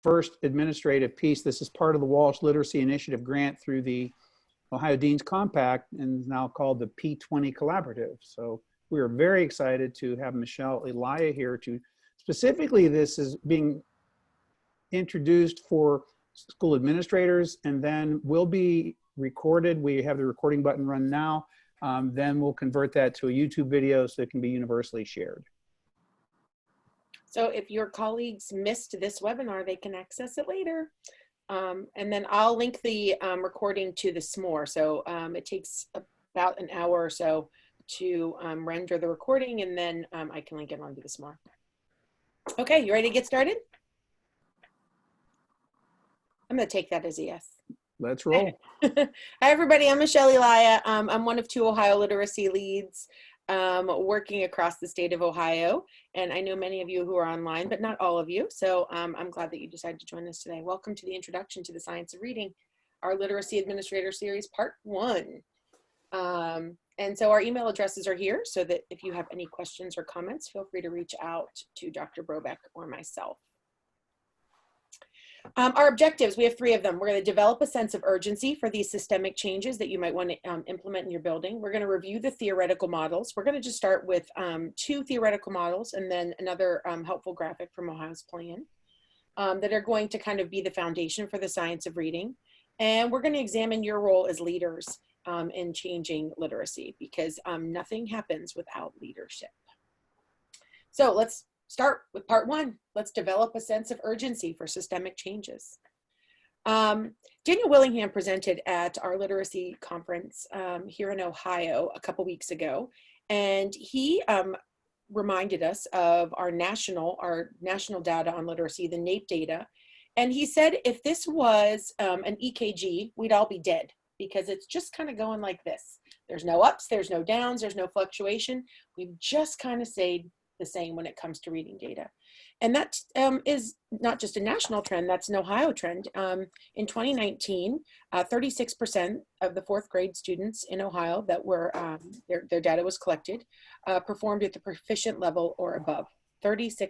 first administrative piece. This is part of the Walsh Literacy Initiative grant through the Ohio Dean's Compact, and is now called the P20 Collaborative. So we are very excited to have Michelle Elia here to, specifically this is being introduced for school administrators and then will be recorded. We have the recording button run now. Then we'll convert that to a YouTube video so it can be universally shared. So if your colleagues missed this webinar, they can access it later. And then I'll link the recording to the s'more. So it takes about an hour or so to render the recording, and then I can link it onto the s'more. Okay, you ready to get started? I'm gonna take that as a yes. Let's roll. Hi everybody, I'm Michelle Elia. I'm one of 2 Ohio literacy leads working across the state of Ohio. And I know many of you who are online, but not all of you. So I'm glad that you decided to join us today. Welcome to the Introduction to the Science of Reading, our Literacy Administrator Series, Part 1. And so our email addresses are here so that if you have any questions or comments, feel free to reach out to Dr. Brobeck or myself. Our objectives, we have 3 of them. We're going to develop a sense of urgency for these systemic changes that you might want to implement in your building. We're going to review the theoretical models. We're going to just start with 2 theoretical models and then another helpful graphic from Ohio's plan that are going to kind of be the foundation for the science of reading. And we're going to examine your role as leaders in changing literacy, because nothing happens without leadership. So let's start with part 1. Let's develop a sense of urgency for systemic changes. Daniel Willingham presented at our literacy conference here in Ohio a couple weeks ago, and he reminded us of our national data on literacy, the NAEP data. And he said if this was an EKG, we'd all be dead, because it's just kind of going like this. There's no ups, there's no downs, there's no fluctuation. We've just kind of stayed the same when it comes to reading data. And that is not just a national trend, that's an Ohio trend. In 2019, 36% of the 4th grade students in Ohio that were, their data was collected, performed at the proficient level or above, 36%.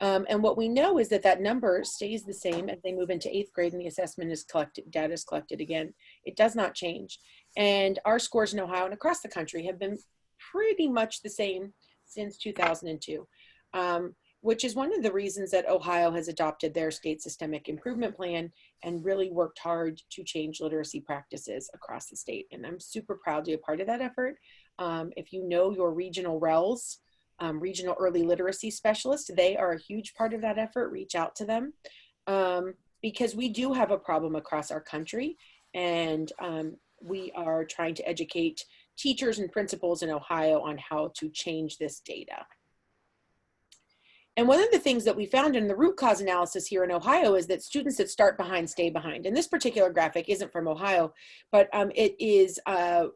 And what we know is that that number stays the same as they move into 8th grade and the assessment is collected, data is collected again. It does not change. And our scores in Ohio and across the country have been pretty much the same since 2002, which is one of the reasons that Ohio has adopted their state systemic improvement plan and really worked hard to change literacy practices across the state. And I'm super proud to be a part of that effort. If you know your regional RELs, regional early literacy specialists, they are a huge part of that effort. Reach out to them because we do have a problem across our country, and we are trying to educate teachers and principals in Ohio on how to change this data. And one of the things that we found in the root cause analysis here in Ohio is that students that start behind stay behind. And this particular graphic isn't from Ohio, but it is a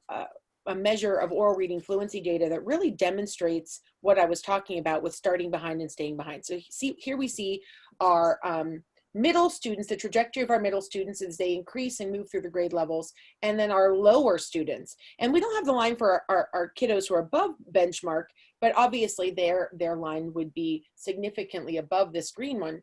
measure of oral reading fluency data that really demonstrates what I was talking about with starting behind and staying behind. So here we see our middle students, the trajectory of our middle students as they increase and move through the grade levels, and then our lower students. And we don't have the line for our kiddos who are above benchmark, but obviously their line would be significantly above this green one.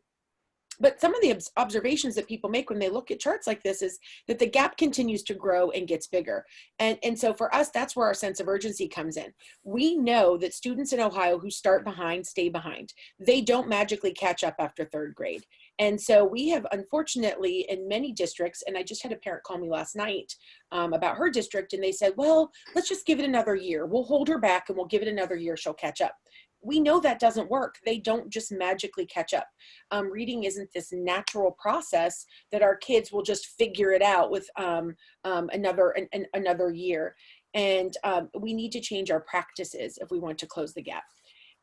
But some of the observations that people make when they look at charts like this is that the gap continues to grow and gets bigger. And so for us, that's where our sense of urgency comes in. We know that students in Ohio who start behind stay behind. They don't magically catch up after 3rd grade. And so we have, unfortunately, in many districts, and I just had a parent call me last night about her district, and they said, well, let's just give it another year. We'll hold her back and we'll give it another year, she'll catch up. We know that doesn't work. They don't just magically catch up. Reading isn't this natural process that our kids will just figure it out with another year. And we need to change our practices if we want to close the gap.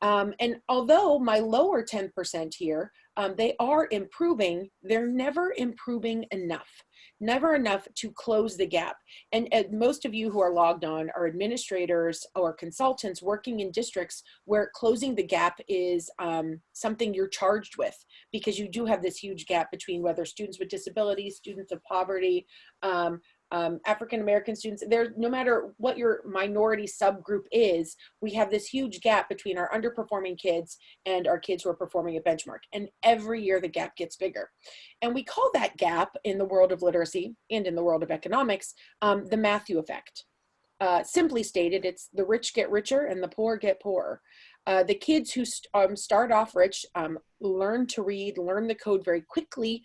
And although my lower 10% here, they are improving, they're never improving enough. Never enough to close the gap. And most of you who are logged on are administrators or consultants working in districts where closing the gap is something you're charged with, because you do have this huge gap between whether students with disabilities, students of poverty, African-American students, there, no matter what your minority subgroup is, we have this huge gap between our underperforming kids and our kids who are performing at benchmark. And every year the gap gets bigger. And we call that gap in the world of literacy and in the world of economics, the Matthew effect. Simply stated, it's the rich get richer and the poor get poorer. The kids who start off rich, learn to read, learn the code very quickly,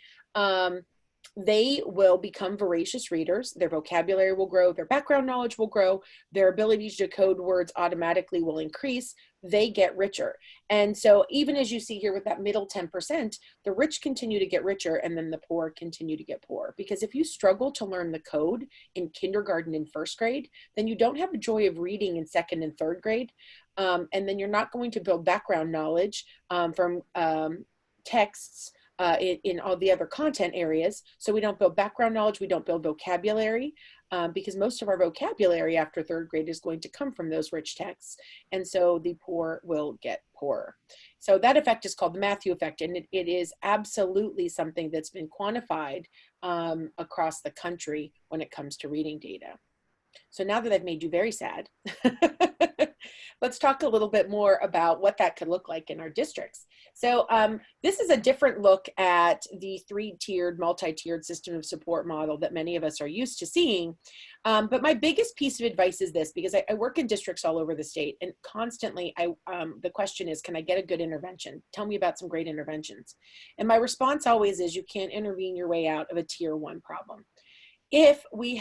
they will become voracious readers. Their vocabulary will grow, their background knowledge will grow, their ability to decode words automatically will increase. They get richer. And so even as you see here with that middle 10%, the rich continue to get richer and then the poor continue to get poor. Because if you struggle to learn the code in kindergarten and first grade, then you don't have the joy of reading in second and third grade. And then you're not going to build background knowledge from texts, in all the other content areas. So we don't build background knowledge, we don't build vocabulary, because most of our vocabulary after third grade is going to come from those rich texts. And so the poor will get poorer. So that effect is called the Matthew effect, and it is absolutely something that's been quantified across the country when it comes to reading data. So now that I've made you very sad, let's talk a little bit more about what that could look like in our districts. So this is a different look at the three-tiered, multi-tiered system of support model that many of us are used to seeing. But my biggest piece of advice is this, because I work in districts all over the state, and constantly the question is, can I get a good intervention? Tell me about some great interventions. And my response always is, you can't intervene your way out of a tier 1 problem. If we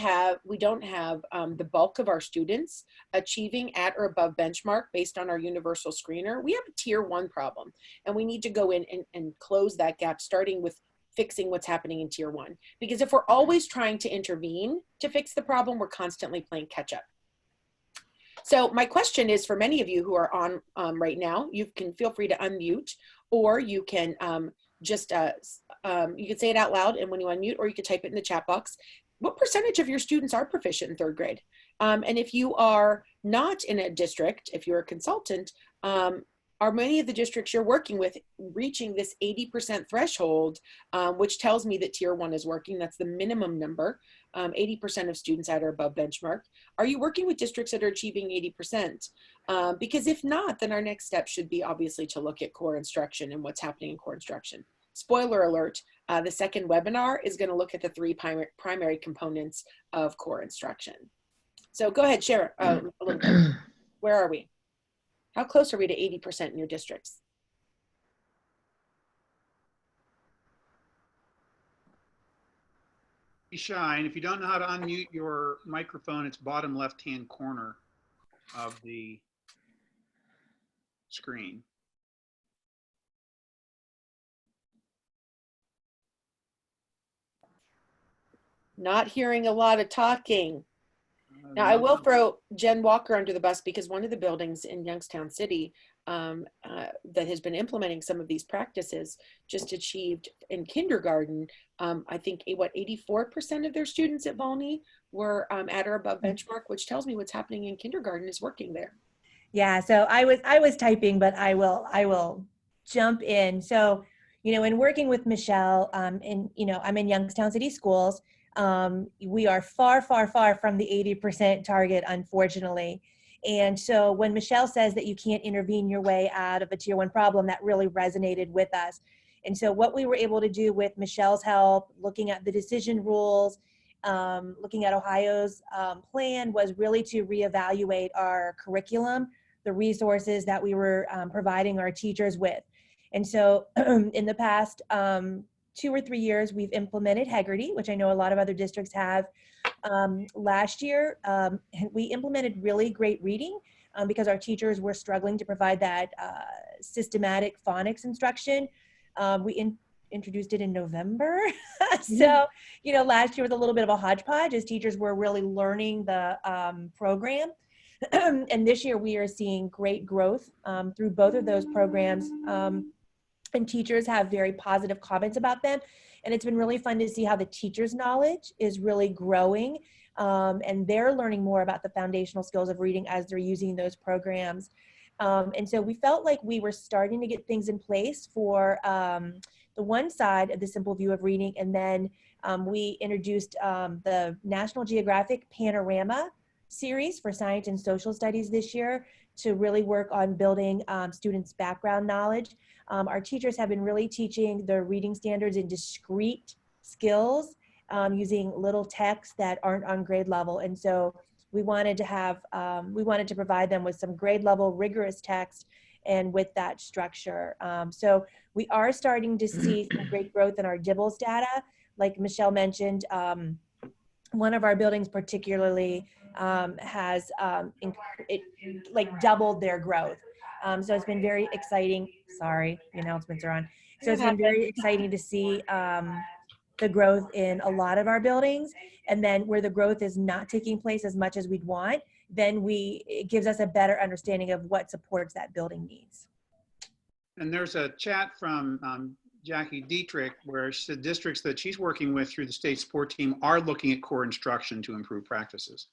don't have the bulk of our students achieving at or above benchmark based on our universal screener, we have a tier 1 problem. And we need to go in and close that gap, starting with fixing what's happening in tier 1. Because if we're always trying to intervene to fix the problem, we're constantly playing catch up. So my question is, for many of you who are on right now, you can feel free to unmute, or you can you can say it out loud and when you unmute, or you can type it in the chat box. What percentage of your students are proficient in third grade? And if you are not in a district, if you're a consultant, are many of the districts you're working with reaching this 80% threshold, which tells me that tier 1 is working? That's the minimum number, 80% of students at or above benchmark. Are you working with districts that are achieving 80%? Because if not, then our next step should be obviously to look at core instruction and what's happening in core instruction. Spoiler alert, the second webinar is going to look at the 3 primary components of core instruction. So go ahead, share a little bit. Where are we? How close are we to 80% in your districts? Be shy, and if you don't know how to unmute your microphone, it's bottom left-hand corner of the screen. Not hearing a lot of talking. Now, I will throw Jen Walker under the bus, because one of the buildings in Youngstown City that has been implementing some of these practices just achieved in kindergarten, I think, 84% of their students at Volney were at or above benchmark, which tells me what's happening in kindergarten is working there. Yeah, so I was typing, but I will jump in. So, in working with Michelle, I'm in Youngstown City Schools. We are far, far, far from the 80% target, unfortunately. And so when Michelle says that you can't intervene your way out of a tier 1 problem, that really resonated with us. And so what we were able to do with Michelle's help, looking at the decision rules, looking at Ohio's plan, was really to reevaluate our curriculum, the resources that we were providing our teachers with. And so in the past 2 or 3 years, we've implemented Heggerty, which I know a lot of other districts have. Last year, we implemented really great reading because our teachers were struggling to provide that systematic phonics instruction. We introduced it in November. So, last year was a little bit of a hodgepodge as teachers were really learning the program. And this year we are seeing great growth through both of those programs. And teachers have very positive comments about them. And it's been really fun to see how the teachers' knowledge is really growing. And they're learning more about the foundational skills of reading as they're using those programs. And so we felt like we were starting to get things in place for the one side of the simple view of reading, and then we introduced the National Geographic Panorama series for science and social studies this year to really work on building students' background knowledge. Our teachers have been really teaching the reading standards in discrete skills using little texts that aren't on grade level. And so we wanted to provide them with some grade level rigorous text and with that structure. So we are starting to see some great growth in our DIBELS data. Like Michelle mentioned, one of our buildings particularly has doubled their growth. So it's been very exciting. Sorry, the announcements are on. So it's been very exciting to see the growth in a lot of our buildings. And then where the growth is not taking place as much as we'd want, then it gives us a better understanding of what supports that building needs. And there's a chat from Jackie Dietrich where the districts that she's working with through the state support team are looking at core instruction to improve practices.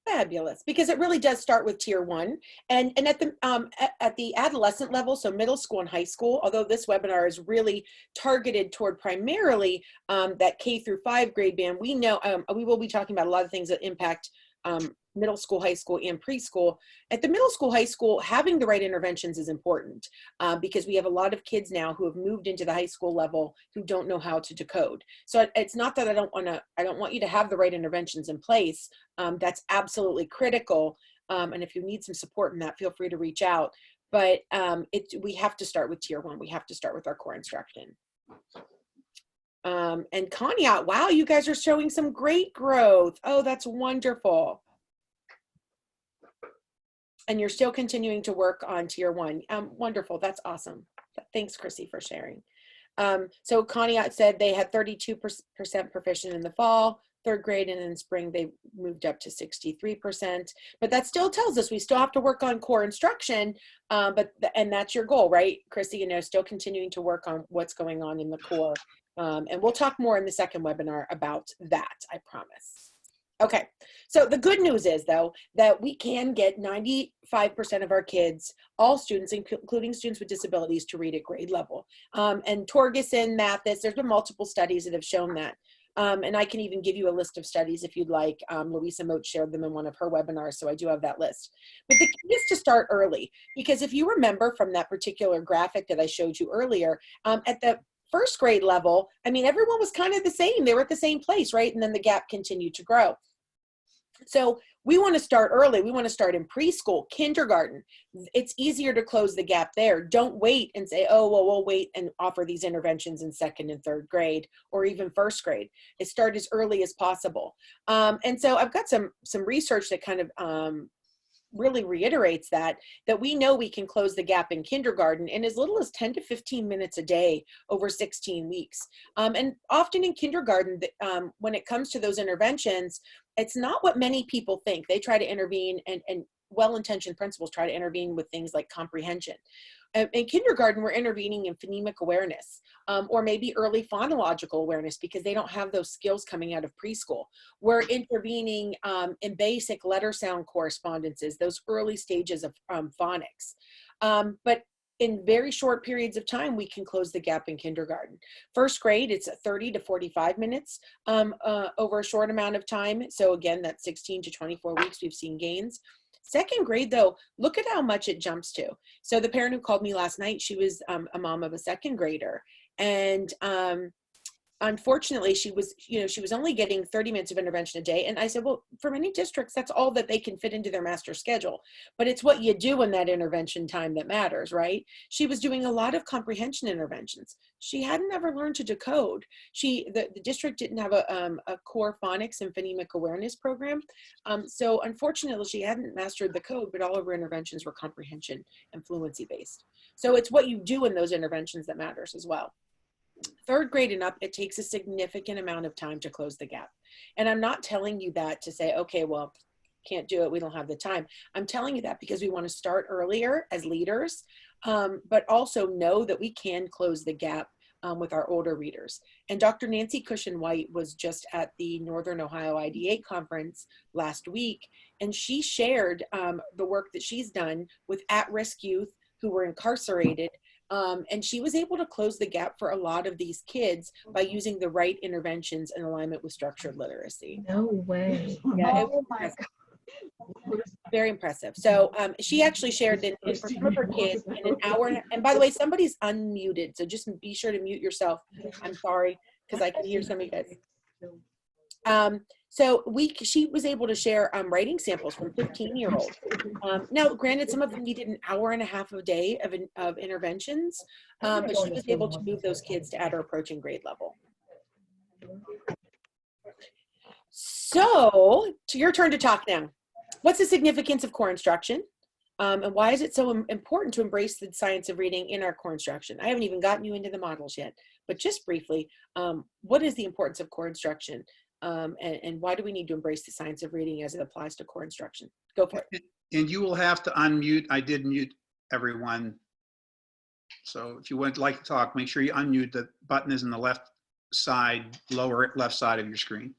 Fabulous, because it really does start with tier 1 and at the adolescent level, so middle school and high school, although this webinar is really targeted toward primarily that K through 5 grade band. We know we will be talking about a lot of things that impact middle school, high school, and preschool. At the middle school, high school, having the right interventions is important because we have a lot of kids now who have moved into the high school level who don't know how to decode. So it's not that I don't want you to have the right interventions in place. That's absolutely critical. And if you need some support in that, feel free to reach out. But we have to start with tier 1. We have to start with our core instruction. And Kanya, wow, you guys are showing some great growth. Oh, that's wonderful. And you're still continuing to work on tier 1. Wonderful, that's awesome. Thanks, Chrissy, for sharing. So Kanya said they had 32% proficient in the fall, 3rd grade, and in spring they moved up to 63%. But that still tells us we still have to work on core instruction, and that's your goal, right, Chrissy? Still continuing to work on what's going on in the core. And we'll talk more in the second webinar about that, I promise. Okay, so the good news is, though, that we can get 95% of our kids, all students, including students with disabilities, to read at grade level. And Torgerson, Mathis, there's been multiple studies that have shown that. And I can even give you a list of studies if you'd like. Louisa Moat shared them in one of her webinars, so I do have that list. But the key is to start early, because if you remember from that particular graphic that I showed you earlier, at the 1st grade level, everyone was kind of the same. They were at the same place, right? And then the gap continued to grow. So we want to start early. We want to start in preschool, kindergarten. It's easier to close the gap there. Don't wait and say, oh, well, we'll wait and offer these interventions in 2nd and 3rd grade or even 1st grade. Start as early as possible. And so I've got some research that kind of really reiterates that we know we can close the gap in kindergarten in as little as 10 to 15 minutes a day over 16 weeks. And often in kindergarten, when it comes to those interventions, it's not what many people think. They try to intervene, and well-intentioned principals try to intervene with things like comprehension. In kindergarten, we're intervening in phonemic awareness or maybe early phonological awareness because they don't have those skills coming out of preschool. We're intervening in basic letter sound correspondences, those early stages of phonics. But in very short periods of time, we can close the gap in kindergarten. 1st grade, it's 30 to 45 minutes over a short amount of time. So again, that's 16 to 24 weeks, we've seen gains. 2nd grade, though, look at how much it jumps to. So the parent who called me last night, she was a mom of a 2nd grader. And unfortunately, she was only getting 30 minutes of intervention a day. And I said, well, for many districts, that's all that they can fit into their master schedule. But it's what you do in that intervention time that matters, right? She was doing a lot of comprehension interventions. She hadn't ever learned to decode. The district didn't have a core phonics and phonemic awareness program. So unfortunately, she hadn't mastered the code, but all of her interventions were comprehension and fluency based. So it's what you do in those interventions that matters as well. 3rd grade and up, it takes a significant amount of time to close the gap. And I'm not telling you that to say, okay, well, can't do it, we don't have the time. I'm telling you that because we want to start earlier as leaders, but also know that we can close the gap with our older readers. And Dr. Nancy Cushion-White was just at the Northern Ohio IDA conference last week, and she shared the work that she's done with at-risk youth who were incarcerated And she was able to close the gap for a lot of these kids by using the right interventions in alignment with structured literacy. No way. Yeah, Oh my God. very impressive. So she actually shared in for some of her kids in an hour. And by the way, somebody's unmuted, so just be sure to mute yourself. I'm sorry, because I can hear some of you guys. So she was able to share writing samples from 15-year-olds. Now, granted, some of them needed an hour and a half a day of interventions, but she was able to move those kids to at or approaching grade level. So, your turn to talk now. What's the significance of core instruction? And why is it so important to embrace the science of reading in our core instruction? I haven't even gotten you into the models yet, but just briefly, what is the importance of core instruction? And why do we need to embrace the science of reading as it applies to core instruction? Go for it. And you will have to unmute. I did mute everyone. So if you would like to talk, make sure you unmute. The button is in the left side, lower left side of your screen.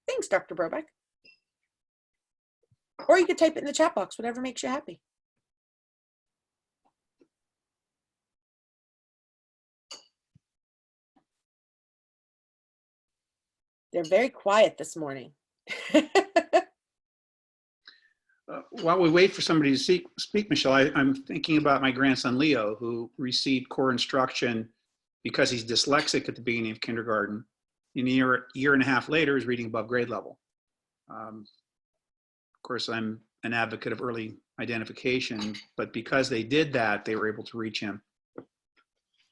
Thanks, Dr. Brobeck. Or you could type it in the chat box, whatever makes you happy. They're very quiet this morning. While we wait for somebody to speak, Michelle, I'm thinking about my grandson, Leo, who received core instruction because he's dyslexic at the beginning of kindergarten. And a year and a half later is reading above grade level. Of course, I'm an advocate of early identification, but because they did that, they were able to reach him.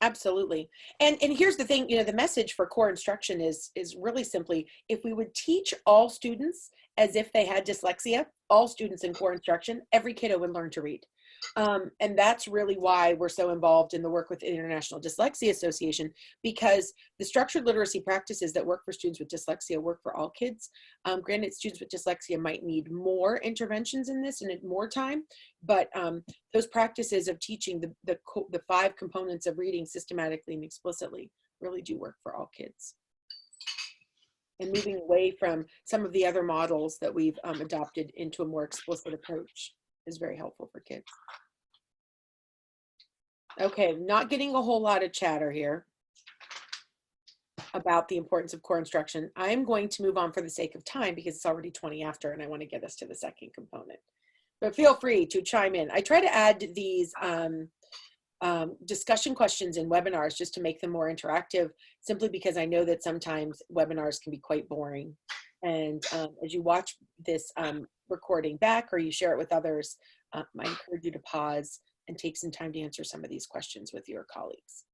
Absolutely. And here's the thing, the message for core instruction is really simply, if we would teach all students as if they had dyslexia, all students in core instruction, every kiddo would learn to read. And that's really why we're so involved in the work with the International Dyslexia Association, because the structured literacy practices that work for students with dyslexia work for all kids. Granted, students with dyslexia might need more interventions in this and more time, but those practices of teaching the 5 components of reading systematically and explicitly really do work for all kids. And moving away from some of the other models that we've adopted into a more explicit approach is very helpful for kids. Okay, not getting a whole lot of chatter here about the importance of core instruction. I'm going to move on for the sake of time because it's already 20 after and I want to get us to the second component. But feel free to chime in. I try to add these discussion questions in webinars just to make them more interactive, simply because I know that sometimes webinars can be quite boring. And as you watch this recording back or you share it with others, I encourage you to pause and take some time to answer some of these questions with your colleagues.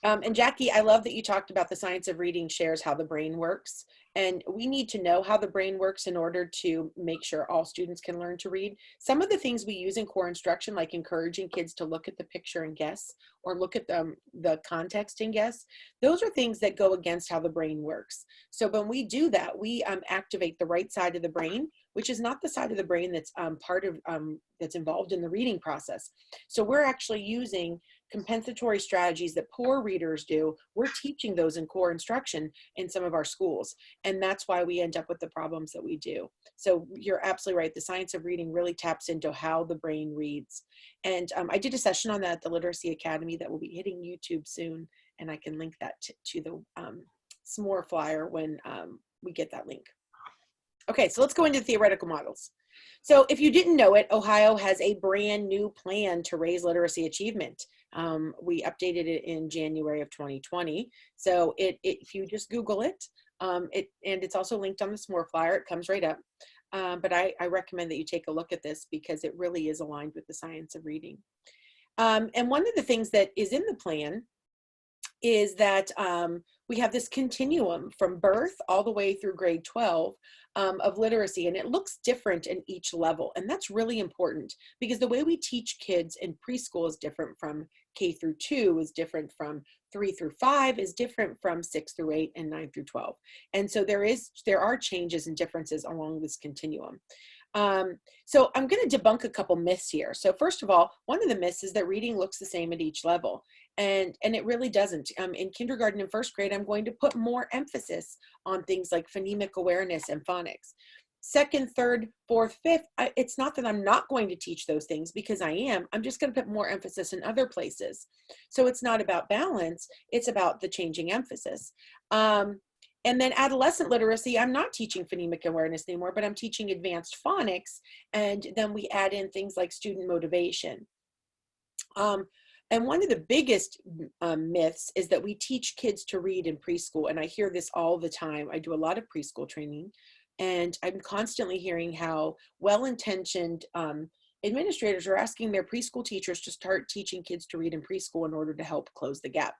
And Jackie, I love that you talked about the science of reading shares how the brain works. And we need to know how the brain works in order to make sure all students can learn to read. Some of the things we use in core instruction, like encouraging kids to look at the picture and guess, or look at the context and guess, those are things that go against how the brain works. So when we do that, we activate the right side of the brain, which is not the side of the brain that's that's involved in the reading process. So we're actually using compensatory strategies that poor readers do. We're teaching those in core instruction in some of our schools. And that's why we end up with the problems that we do. So you're absolutely right. The science of reading really taps into how the brain reads. And I did a session on that at the Literacy Academy that will be hitting YouTube soon. And I can link that to the s'more flyer when we get that link. Okay, so let's go into theoretical models. So if you didn't know it, Ohio has a brand new plan to raise literacy achievement. We updated it in January of 2020. So if you just Google it, and it's also linked on the s'more flyer, it comes right up. But I recommend that you take a look at this because it really is aligned with the science of reading. And one of the things that is in the plan is that we have this continuum from birth all the way through grade 12 of literacy, and it looks different in each level. And that's really important because the way we teach kids in preschool is different from K through 2, is different from 3 through 5, is different from 6 through 8 and 9 through 12. And so there are changes and differences along this continuum. So I'm going to debunk a couple myths here. So first of all, one of the myths is that reading looks the same at each level. And it really doesn't. In kindergarten and first grade, I'm going to put more emphasis on things like phonemic awareness and phonics. second, third, fourth, fifth, it's not that I'm not going to teach those things, because I am. I'm just going to put more emphasis in other places. So it's not about balance. It's about the changing emphasis. And then adolescent literacy, I'm not teaching phonemic awareness anymore, but I'm teaching advanced phonics. And then we add in things like student motivation. And one of the biggest myths is that we teach kids to read in preschool. And I hear this all the time. I do a lot of preschool training, and I'm constantly hearing how well-intentioned administrators are asking their preschool teachers to start teaching kids to read in preschool in order to help close the gap.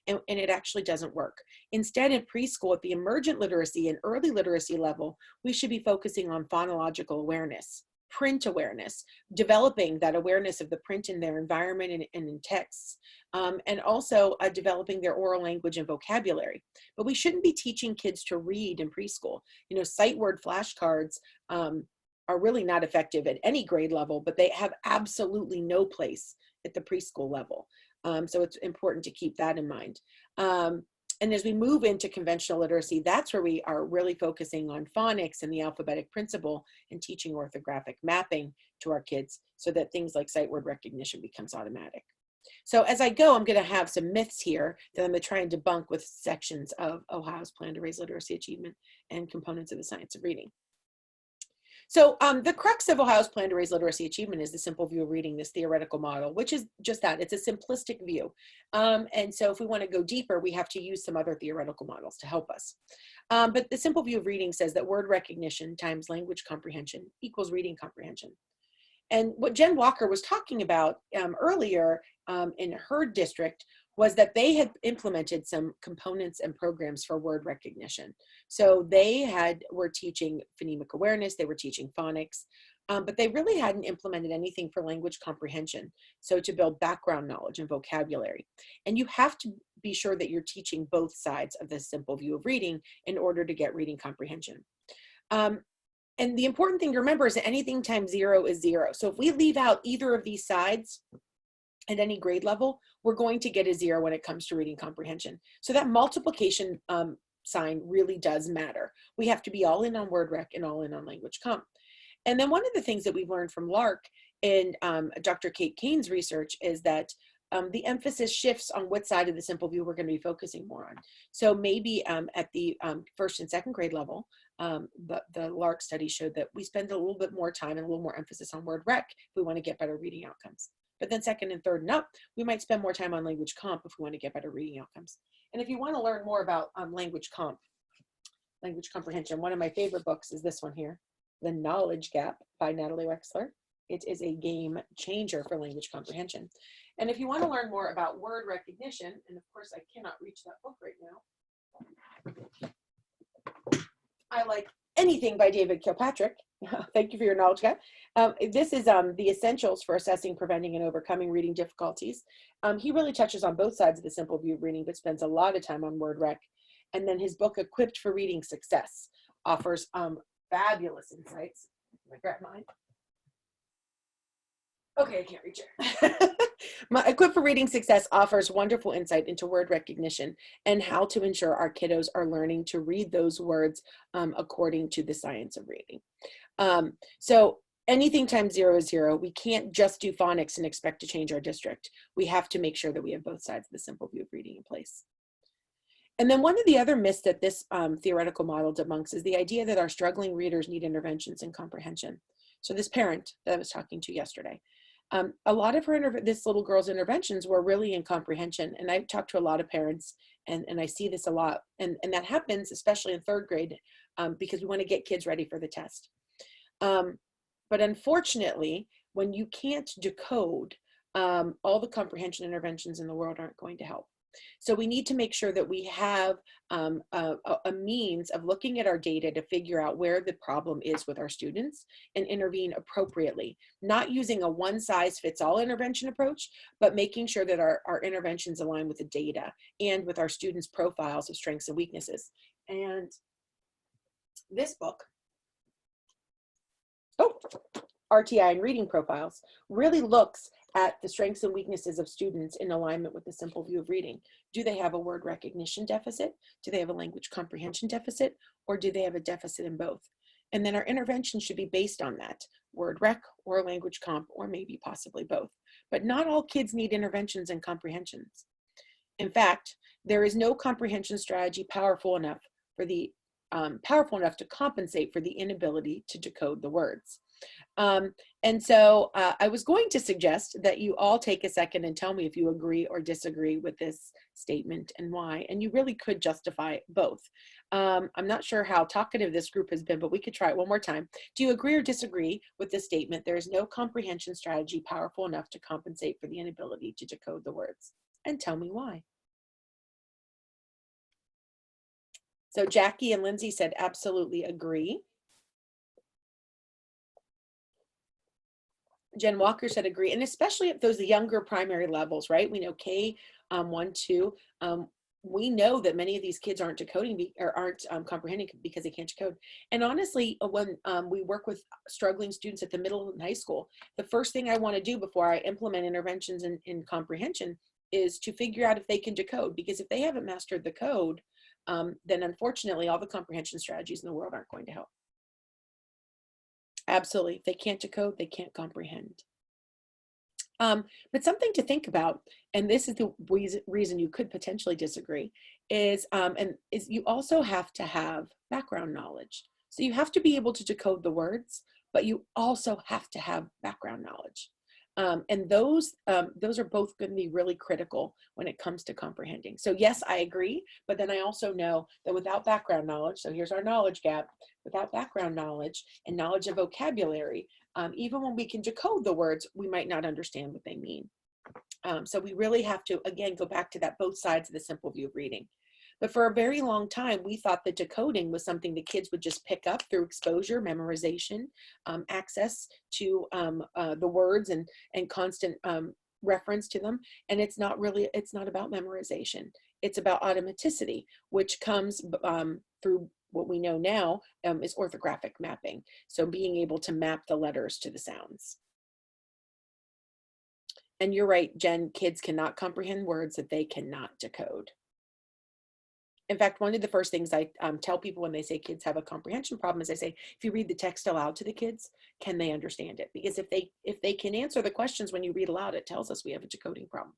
And it actually doesn't work. Instead, in preschool, at the emergent literacy and early literacy level, we should be focusing on phonological awareness, print awareness, developing that awareness of the print in their environment and in texts, and also developing their oral language and vocabulary. But we shouldn't be teaching kids to read in preschool. You know, sight word flashcards are really not effective at any grade level, but they have absolutely no place at the preschool level. So it's important to keep that in mind. And as we move into conventional literacy, that's where we are really focusing on phonics and the alphabetic principle and teaching orthographic mapping to our kids so that things like sight word recognition becomes automatic. So as I go, I'm going to have some myths here that I'm going to try and debunk with sections of Ohio's Plan to Raise Literacy Achievement and components of the science of reading. So the crux of Ohio's Plan to Raise Literacy Achievement is the simple view of reading, this theoretical model, which is just that. It's a simplistic view. And so if we want to go deeper, we have to use some other theoretical models to help us. But the simple view of reading says that word recognition times language comprehension equals reading comprehension. And what Jen Walker was talking about earlier in her district was that they had implemented some components and programs for word recognition. So they were teaching phonemic awareness, they were teaching phonics, but they really hadn't implemented anything for language comprehension. So to build background knowledge and vocabulary. And you have to be sure that you're teaching both sides of this simple view of reading in order to get reading comprehension. And the important thing to remember is that anything times 0 is 0. So if we leave out either of these sides at any grade level, we're going to get a 0 when it comes to reading comprehension. So that multiplication sign really does matter. We have to be all in on word rec and all in on language comp. And then one of the things that we've learned from Lark and Dr. Kate Kane's research is that the emphasis shifts on what side of the simple view we're going to be focusing more on. So maybe at the first and second grade level, the Lark study showed that we spend a little bit more time and a little more emphasis on word rec if we want to get better reading outcomes. But then second and third and up, we might spend more time on language comp if we want to get better reading outcomes. And if you want to learn more about language comprehension, one of my favorite books is this one here, The Knowledge Gap by Natalie Wexler. It is a game changer for language comprehension. And if you want to learn more about word recognition, and of course I cannot reach that book right now. I like anything by David Kilpatrick. Thank you for your knowledge gap. This is the essentials for assessing, preventing, and overcoming reading difficulties. He really touches on both sides of the simple view of reading, but spends a lot of time on word rec. And then his book, Equipped for Reading Success, offers fabulous insights. I grab mine. Okay, I can't reach it. My Equipped for Reading Success offers wonderful insight into word recognition and how to ensure our kiddos are learning to read those words according to the science of reading. So anything times 0 is 0. We can't just do phonics and expect to change our district. We have to make sure that we have both sides of the simple view of reading in place. And then one of the other myths that this theoretical model debunks is the idea that our struggling readers need interventions in comprehension. So this parent that I was talking to yesterday, a lot of this little girl's interventions were really in comprehension. And I've talked to a lot of parents and I see this a lot. And that happens, especially in third grade, because we want to get kids ready for the test. But unfortunately, when you can't decode, all the comprehension interventions in the world aren't going to help. So we need to make sure that we have a means of looking at our data to figure out where the problem is with our students and intervene appropriately, not using a one-size-fits-all intervention approach, but making sure that our interventions align with the data and with our students' profiles of strengths and weaknesses. And this book, RTI and Reading Profiles, really looks at the strengths and weaknesses of students in alignment with the simple view of reading. Do they have a word recognition deficit? Do they have a language comprehension deficit? Or do they have a deficit in both? And then our intervention should be based on that, word rec or language comp, or maybe possibly both. But not all kids need interventions and comprehensions. In fact, there is no comprehension strategy powerful enough to compensate for the inability to decode the words. And so I was going to suggest that you all take a second and tell me if you agree or disagree with this statement and why. And you really could justify both. I'm not sure how talkative this group has been, but we could try it one more time. Do you agree or disagree with this statement? There is no comprehension strategy powerful enough to compensate for the inability to decode the words. And tell me why. So Jackie and Lindsay said absolutely agree. Jen Walker said agree, and especially at those younger primary levels, right? We know K1, 2. We know that many of these kids aren't decoding or aren't comprehending because they can't decode. And honestly, when we work with struggling students at the middle and high school, the first thing I want to do before I implement interventions in comprehension is to figure out if they can decode, because if they haven't mastered the code, then unfortunately all the comprehension strategies in the world aren't going to help. Absolutely. If they can't decode, they can't comprehend. But something to think about, and this is the reason you could potentially disagree, is you also have to have background knowledge. So you have to be able to decode the words, but you also have to have background knowledge. And those are both going to be really critical when it comes to comprehending. So yes, I agree, but then I also know that without background knowledge, so here's our knowledge gap, without background knowledge and knowledge of vocabulary, even when we can decode the words, we might not understand what they mean. So we really have to, again, go back to that both sides of the simple view of reading. But for a very long time, we thought that decoding was something the kids would just pick up through exposure, memorization, access to the words and constant reference to them. And it's not about memorization. It's about automaticity, which comes through what we know now is orthographic mapping. So being able to map the letters to the sounds. And you're right, Jen, kids cannot comprehend words that they cannot decode. In fact, one of the first things I tell people when they say kids have a comprehension problem is I say, if you read the text aloud to the kids, can they understand it? Because if they can answer the questions when you read aloud, it tells us we have a decoding problem.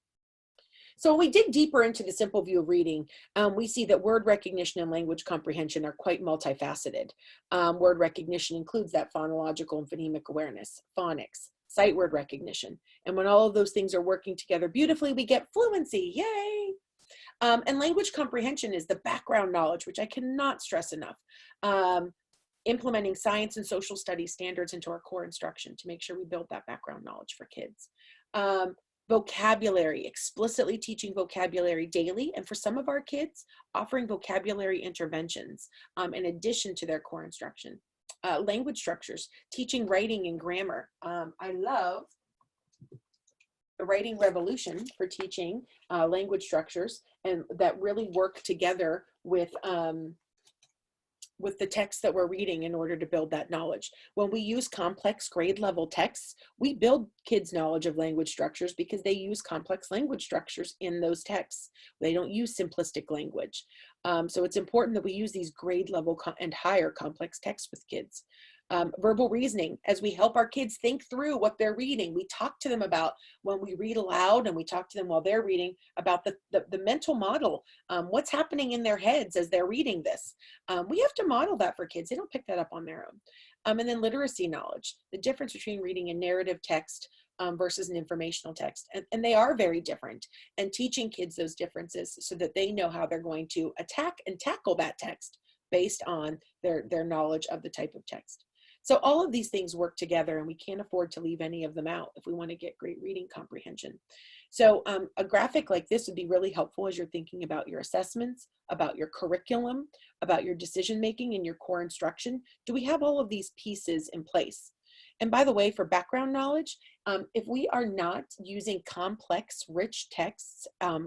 So when we dig deeper into the simple view of reading, we see that word recognition and language comprehension are quite multifaceted. Word recognition includes that phonological and phonemic awareness, phonics, sight word recognition. And when all of those things are working together beautifully, we get fluency, yay! And language comprehension is the background knowledge, which I cannot stress enough. Implementing science and social studies standards into our core instruction to make sure we build that background knowledge for kids. Vocabulary, explicitly teaching vocabulary daily, and for some of our kids, offering vocabulary interventions in addition to their core instruction. Language structures, teaching writing and grammar. I love the writing revolution for teaching language structures, and that really work together with the text that we're reading in order to build that knowledge. When we use complex grade level texts, we build kids' knowledge of language structures because they use complex language structures in those texts. They don't use simplistic language. So it's important that we use these grade level and higher complex texts with kids. Verbal reasoning, as we help our kids think through what they're reading. We talk to them about when we read aloud, and we talk to them while they're reading about the mental model, what's happening in their heads as they're reading this. We have to model that for kids. They don't pick that up on their own. And then literacy knowledge, the difference between reading a narrative text versus an informational text. And they are very different, and teaching kids those differences so that they know how they're going to attack and tackle that text based on their knowledge of the type of text. So all of these things work together, and we can't afford to leave any of them out if we want to get great reading comprehension. So a graphic like this would be really helpful as you're thinking about your assessments, about your curriculum, about your decision-making and your core instruction. Do we have all of these pieces in place? And by the way, for background knowledge, if we are not using complex, rich texts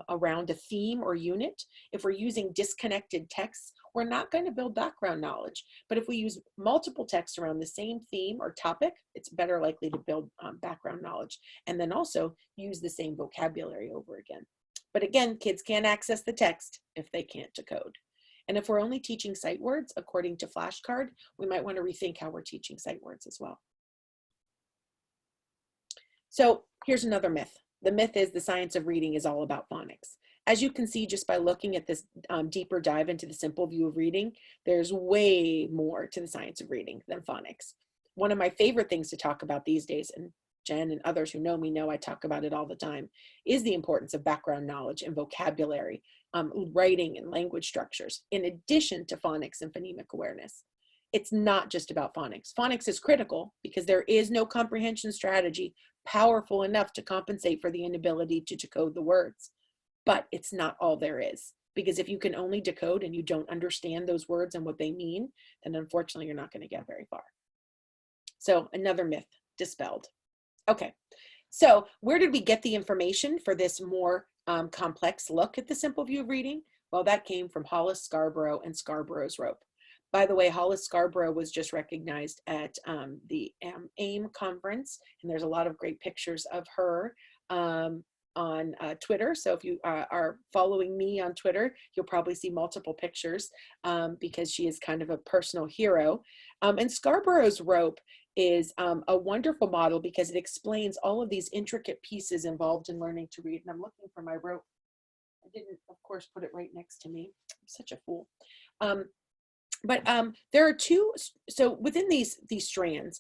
around a theme or unit, if we're using disconnected texts, we're not going to build background knowledge. But if we use multiple texts around the same theme or topic, it's better likely to build background knowledge, and then also use the same vocabulary over again. But again, kids can't access the text if they can't decode. And if we're only teaching sight words according to flashcard, we might want to rethink how we're teaching sight words as well. So here's another myth. The myth is the science of reading is all about phonics. As you can see, just by looking at this deeper dive into the simple view of reading, there's way more to the science of reading than phonics. One of my favorite things to talk about these days, and Jen and others who know me know I talk about it all the time, is the importance of background knowledge and vocabulary, writing and language structures, in addition to phonics and phonemic awareness. It's not just about phonics. Phonics is critical because there is no comprehension strategy powerful enough to compensate for the inability to decode the words. But it's not all there is, because if you can only decode and you don't understand those words and what they mean, then unfortunately you're not going to get very far. So another myth dispelled. Okay, so where did we get the information for this more complex look at the simple view of reading? Well, that came from Hollis, Scarborough, and Scarborough's rope. By the way, Hollis Scarborough was just recognized at the AIM conference, and there's a lot of great pictures of her on Twitter. So if you are following me on Twitter, you'll probably see multiple pictures because she is kind of a personal hero. And Scarborough's rope is a wonderful model because it explains all of these intricate pieces involved in learning to read. And I'm looking for my rope. I didn't, of course, put it right next to me. I'm such a fool. But there are two, so within these strands,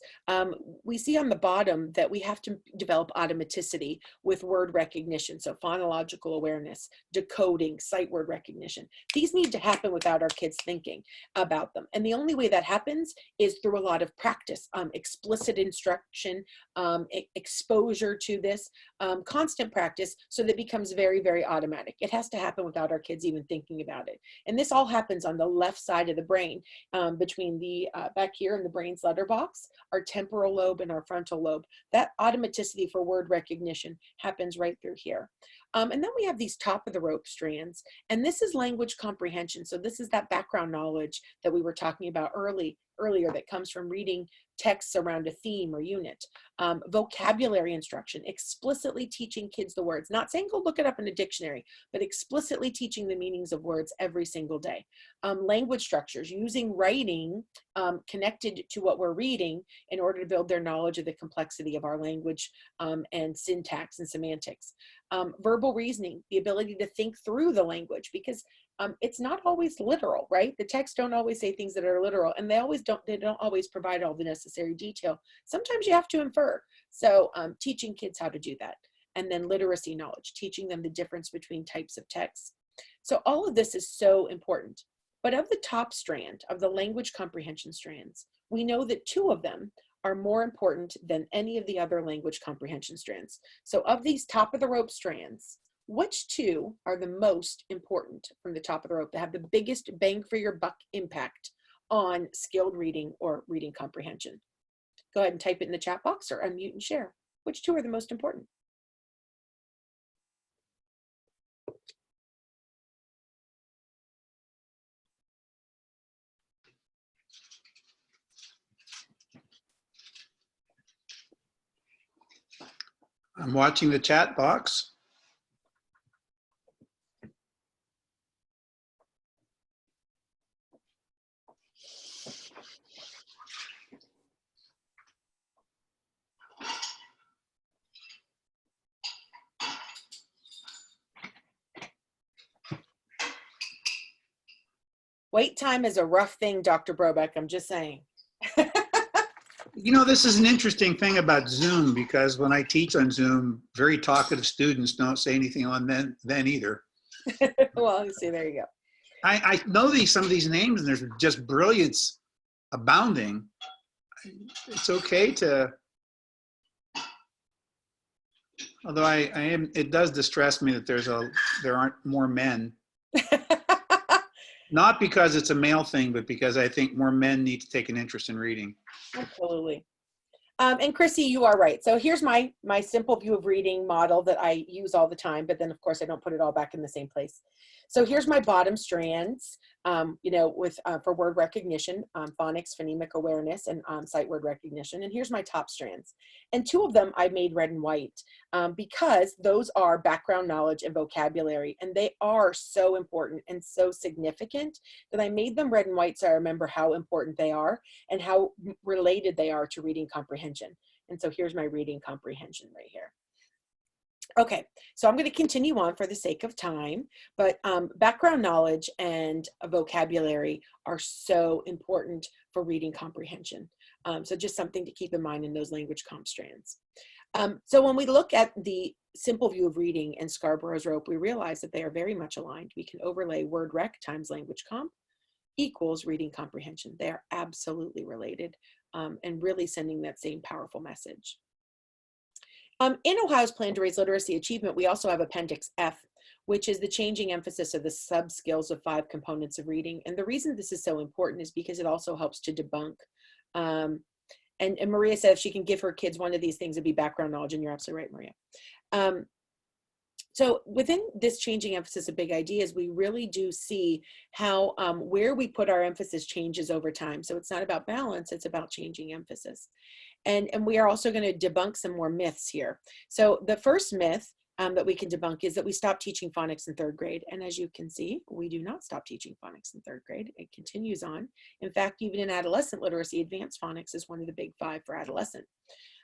we see on the bottom that we have to develop automaticity with word recognition. So phonological awareness, decoding, sight word recognition. These need to happen without our kids thinking about them. And the only way that happens is through a lot of practice, explicit instruction, exposure to this, constant practice, so that it becomes very, very automatic. It has to happen without our kids even thinking about it. And this all happens on the left side of the brain. Between the back here in the brain's letterbox, our temporal lobe and our frontal lobe. That automaticity for word recognition happens right through here. And then we have these top of the rope strands, and this is language comprehension. So this is that background knowledge that we were talking about earlier that comes from reading texts around a theme or unit. Vocabulary instruction, explicitly teaching kids the words, not saying go look it up in a dictionary, but explicitly teaching the meanings of words every single day. Language structures, using writing connected to what we're reading in order to build their knowledge of the complexity of our language and syntax and semantics. Verbal reasoning, the ability to think through the language, because it's not always literal, right? The texts don't always say things that are literal, and they don't always provide all the necessary detail. Sometimes you have to infer. So teaching kids how to do that. And then literacy knowledge, teaching them the difference between types of texts. So all of this is so important. But of the top strand, of the language comprehension strands, we know that 2 of them are more important than any of the other language comprehension strands. So of these top of the rope strands, which 2 are the most important from the top of the rope that have the biggest bang for your buck impact on skilled reading or reading comprehension? Go ahead and type it in the chat box or unmute and share. Which 2 are the most important? I'm watching the chat box. Wait time is a rough thing, Dr. Brobeck, I'm just saying. You know, this is an interesting thing about Zoom, because when I teach on Zoom, very talkative students don't say anything on then either. Well, you see, there you go. I know some of these names, and there's just brilliance abounding. It's okay to, although it does distress me that there aren't more men. Not because it's a male thing, but because I think more men need to take an interest in reading. Absolutely. And Chrissy, you are right. So here's my simple view of reading model that I use all the time, but then of course I don't put it all back in the same place. So here's my bottom strands, you know, with for word recognition, phonics, phonemic awareness, and sight word recognition. And here's my top strands. And 2 of them I made red and white because those are background knowledge and vocabulary, and they are so important and so significant that I made them red and white so I remember how important they are and how related they are to reading comprehension. And so here's my reading comprehension right here. Okay, so I'm going to continue on for the sake of time, but background knowledge and vocabulary are so important for reading comprehension. So just something to keep in mind in those language comp strands. So when we look at the simple view of reading and Scarborough's rope, we realize that they are very much aligned. We can overlay word rec times language comp equals reading comprehension. They are absolutely related and really sending that same powerful message. In Ohio's Plan to Raise Literacy Achievement, we also have Appendix F, which is the changing emphasis of the subskills of 5 components of reading. And the reason this is so important is because it also helps to debunk. And Maria said if she can give her kids one of these things, it'd be background knowledge, and you're absolutely right, Maria. So within this changing emphasis of big ideas, we really do see how where we put our emphasis changes over time. So it's not about balance, it's about changing emphasis. And we are also going to debunk some more myths here. So the first myth that we can debunk is that we stop teaching phonics in 3rd grade. And as you can see, we do not stop teaching phonics in 3rd grade. It continues on. In fact, even in adolescent literacy, advanced phonics is one of the big 5 for adolescent.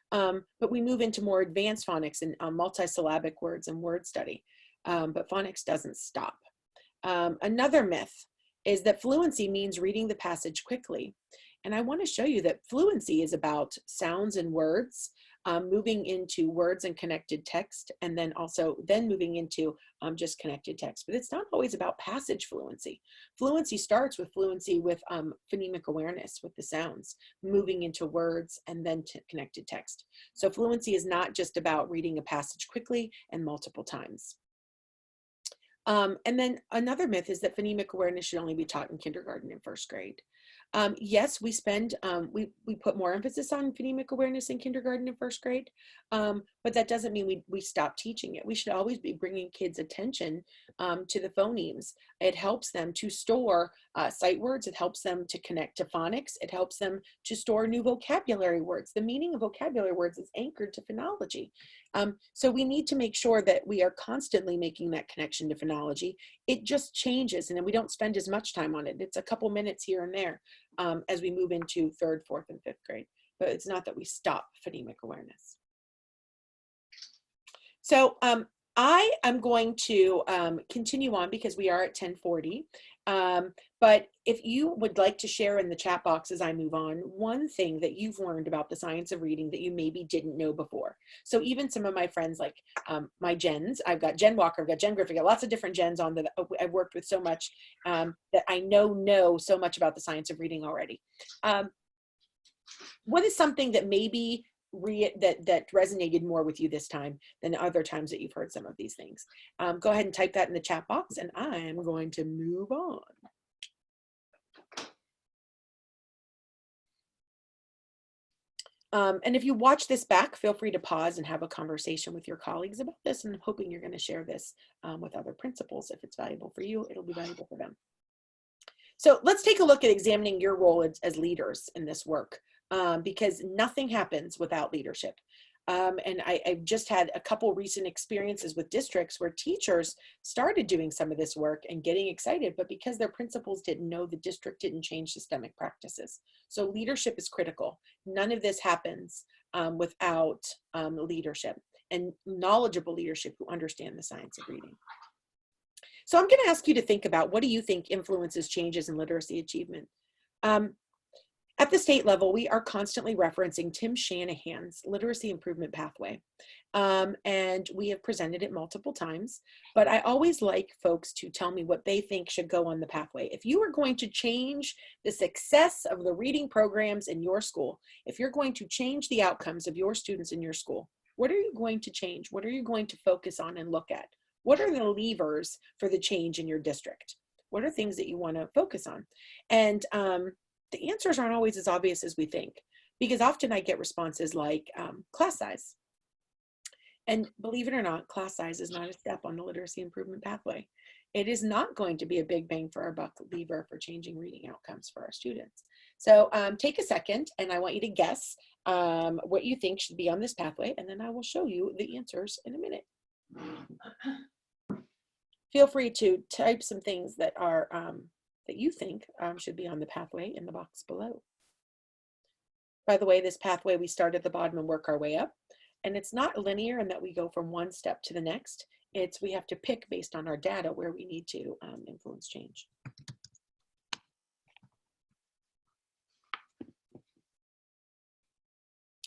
But we move into more advanced phonics and multisyllabic words and word study. But phonics doesn't stop. Another myth is that fluency means reading the passage quickly. And I want to show you that fluency is about sounds and words, moving into words and connected text, and then moving into just connected text. But it's not always about passage fluency. Fluency starts with fluency with phonemic awareness, with the sounds, moving into words and then to connected text. So fluency is not just about reading a passage quickly and multiple times. And then another myth is that phonemic awareness should only be taught in kindergarten and 1st grade. Yes, we put more emphasis on phonemic awareness in kindergarten and 1st grade, but that doesn't mean we stop teaching it. We should always be bringing kids' attention to the phonemes. It helps them to store sight words. It helps them to connect to phonics. It helps them to store new vocabulary words. The meaning of vocabulary words is anchored to phonology. So we need to make sure that we are constantly making that connection to phonology. It just changes, and then we don't spend as much time on it. It's a couple minutes here and there as we move into 3rd, 4th, and 5th grade. But it's not that we stop phonemic awareness. So I am going to continue on because we are at 10:40. But if you would like to share in the chat box as I move on, one thing that you've learned about the science of reading that you maybe didn't know before. So even some of my friends, like my Jens, I've got Jen Walker, I've got Jen Griffith, I've got lots of different Jens on that I've worked with so much that I know so much about the science of reading already. What is something that maybe that resonated more with you this time than other times that you've heard some of these things? Go ahead and type that in the chat box, and I'm going to move on. And if you watch this back, feel free to pause and have a conversation with your colleagues about this. And I'm hoping you're going to share this with other principals. If it's valuable for you, it'll be valuable for them. So let's take a look at examining your role as leaders in this work, because nothing happens without leadership. And I've just had a couple recent experiences with districts where teachers started doing some of this work and getting excited, but because their principals didn't know, the district didn't change systemic practices. So leadership is critical. None of this happens without leadership and knowledgeable leadership who understand the science of reading. So I'm going to ask you to think about, what do you think influences changes in literacy achievement? At the state level, we are constantly referencing Tim Shanahan's literacy improvement pathway. And we have presented it multiple times, but I always like folks to tell me what they think should go on the pathway. If you are going to change the success of the reading programs in your school, if you're going to change the outcomes of your students in your school, what are you going to change? What are you going to focus on and look at? What are the levers for the change in your district? What are things that you want to focus on? And the answers aren't always as obvious as we think, because often I get responses like class size. And believe it or not, class size is not a step on the literacy improvement pathway. it is not going to be a big bang for our buck lever for changing reading outcomes for our students. So take a second, and I want you to guess what you think should be on this pathway, and then I will show you the answers in a minute. Feel free to type some things that are that you think should be on the pathway in the box below. By the way, this pathway, we start at the bottom and work our way up. And it's not linear in that we go from one step to the next. It's we have to pick based on our data where we need to influence change.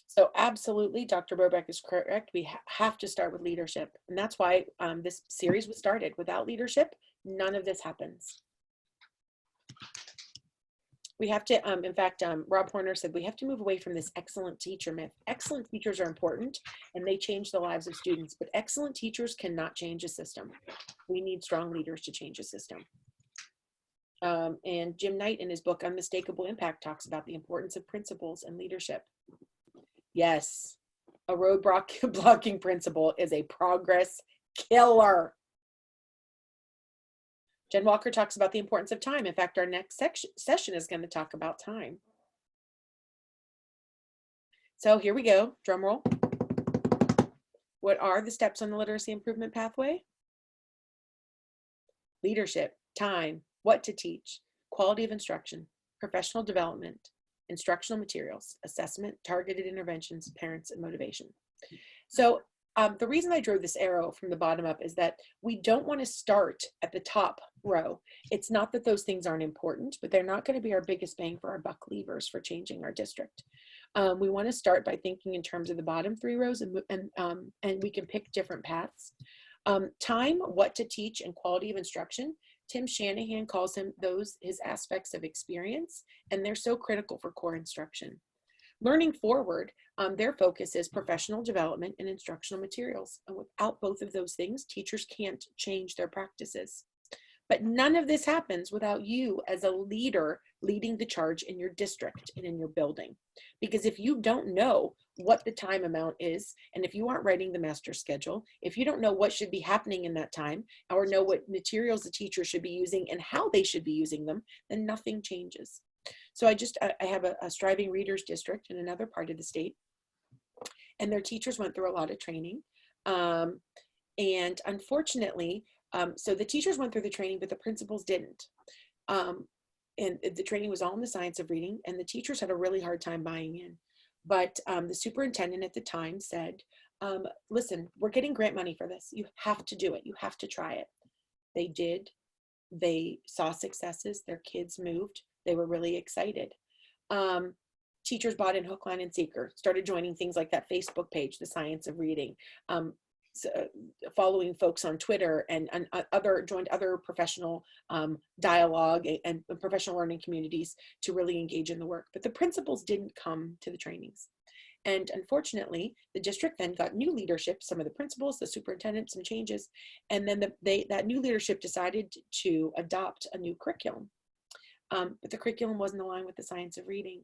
So absolutely, Dr. Brobeck is correct. We have to start with leadership. And that's why this series was started. Without leadership, none of this happens. We have to, in fact, Rob Horner said, we have to move away from this excellent teacher myth. Excellent teachers are important and they change the lives of students, but excellent teachers cannot change a system. We need strong leaders to change a system. And Jim Knight in his book, Unmistakable Impact, talks about the importance of principles and leadership. Yes, a roadblock blocking principle is a progress killer. Jen Walker talks about the importance of time. In fact, our next session is going to talk about time. So here we go, drum roll. What are the steps on the literacy improvement pathway? Leadership, time, what to teach, quality of instruction, professional development, instructional materials, assessment, targeted interventions, parents, and motivation. So the reason I drew this arrow from the bottom up is that we don't want to start at the top row. It's not that those things aren't important, but they're not going to be our biggest bang for our buck levers for changing our district. We want to start by thinking in terms of the bottom 3 rows, and we can pick different paths. Time, what to teach, and quality of instruction. Tim Shanahan calls his aspects of experience, and they're so critical for core instruction. Learning forward, their focus is professional development and instructional materials. And without both of those things, teachers can't change their practices. But none of this happens without you as a leader leading the charge in your district and in your building. Because if you don't know what the time amount is, and if you aren't writing the master schedule, if you don't know what should be happening in that time, or know what materials the teacher should be using and how they should be using them, then nothing changes. So I have a striving readers district in another part of the state, and their teachers went through a lot of training. And unfortunately, so the teachers went through the training, but the principals didn't. And the training was all in the science of reading, and the teachers had a really hard time buying in. But the superintendent at the time said, listen, we're getting grant money for this. You have to do it. You have to try it. They did. They saw successes. Their kids moved. They were really excited. Teachers bought in hook, line, and sinker, started joining things like that Facebook page, The Science of Reading, following folks on Twitter, and joined other professional dialogue and professional learning communities to really engage in the work. But the principals didn't come to the trainings. And unfortunately, the district then got new leadership, some of the principals, the superintendent, some changes, and then that new leadership decided to adopt a new curriculum. But the curriculum wasn't aligned with the science of reading.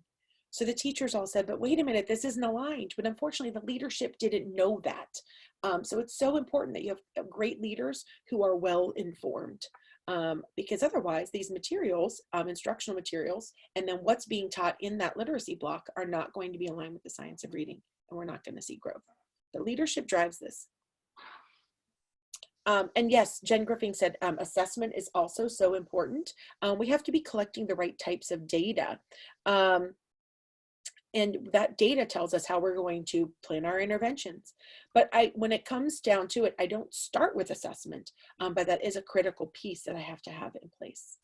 So the teachers all said, but wait a minute, this isn't aligned. But unfortunately, the leadership didn't know that. So it's so important that you have great leaders who are well informed, because otherwise these materials, instructional materials, and then what's being taught in that literacy block are not going to be aligned with the science of reading, and we're not going to see growth. The leadership drives this. And yes, Jen Griffin said assessment is also so important. We have to be collecting the right types of data. And that data tells us how we're going to plan our interventions. But when it comes down to it, I don't start with assessment, but that is a critical piece that I have to have in place.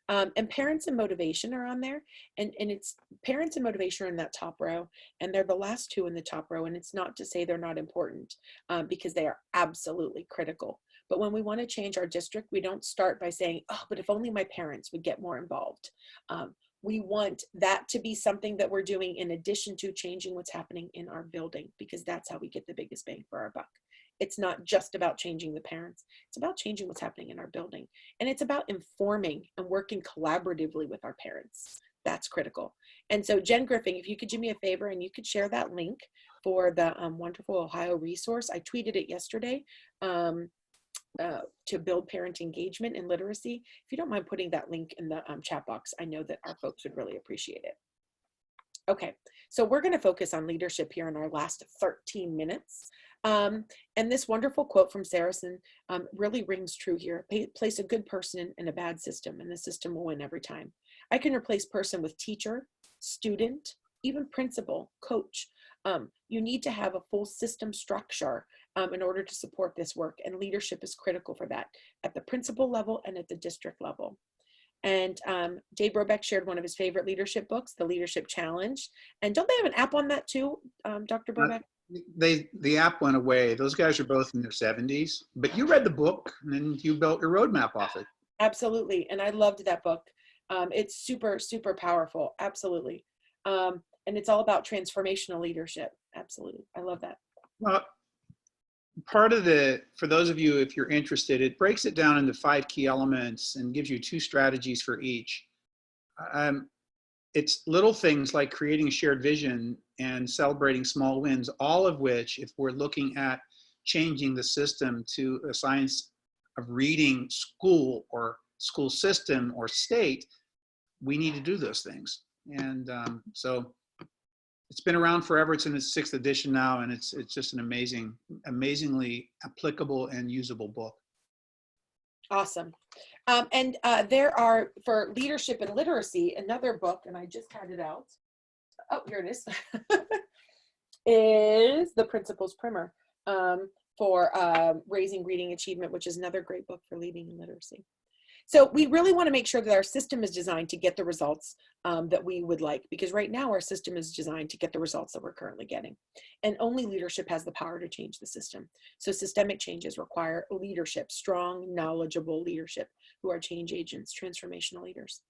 And parents and motivation are on there, and it's parents and motivation are in that top row, and they're the last 2 in the top row. And it's not to say they're not important, because they are absolutely critical. But when we want to change our district, we don't start by saying, oh, but if only my parents would get more involved. We want that to be something that we're doing in addition to changing what's happening in our building, because that's how we get the biggest bang for our buck. It's not just about changing the parents. It's about changing what's happening in our building. And it's about informing and working collaboratively with our parents. That's critical. And so Jen Griffin, if you could do me a favor and you could share that link for the wonderful Ohio resource. I tweeted it yesterday. to build parent engagement and literacy. If you don't mind putting that link in the chat box, I know that our folks would really appreciate it. Okay, so we're going to focus on leadership here in our last 13 minutes. And this wonderful quote from Saracen really rings true here. Place a good person in a bad system, and the system will win every time. I can replace person with teacher, student, even principal, coach. You need to have a full system structure in order to support this work, and leadership is critical for that at the principal level and at the district level. And Dave Brobeck shared one of his favorite leadership books, The Leadership Challenge. And don't they have an app on that too, Dr. Brobeck? The app went away. Those guys are both in their 70s. But you read the book, and then you built your roadmap off it. Absolutely, and I loved that book. It's super, super powerful. Absolutely, and it's all about transformational leadership. Absolutely, I love that. Well, part of for those of you, if you're interested, it breaks it down into 5 key elements and gives you 2 strategies for each. It's little things like creating a shared vision and celebrating small wins, all of which, if we're looking at changing the system to a science of reading school or school system or state, we need to do those things. And so it's been around forever. It's in its 6th edition now, and it's just an amazingly applicable and usable book. Awesome. And there are, for leadership and literacy, another book, and I just had it out. Oh, here it is. Is The Principles Primer for Raising Reading Achievement, which is another great book for leading and literacy. So we really want to make sure that our system is designed to get the results that we would like, because right now our system is designed to get the results that we're currently getting. And only leadership has the power to change the system. So systemic changes require leadership, strong, knowledgeable leadership who are change agents, transformational leaders.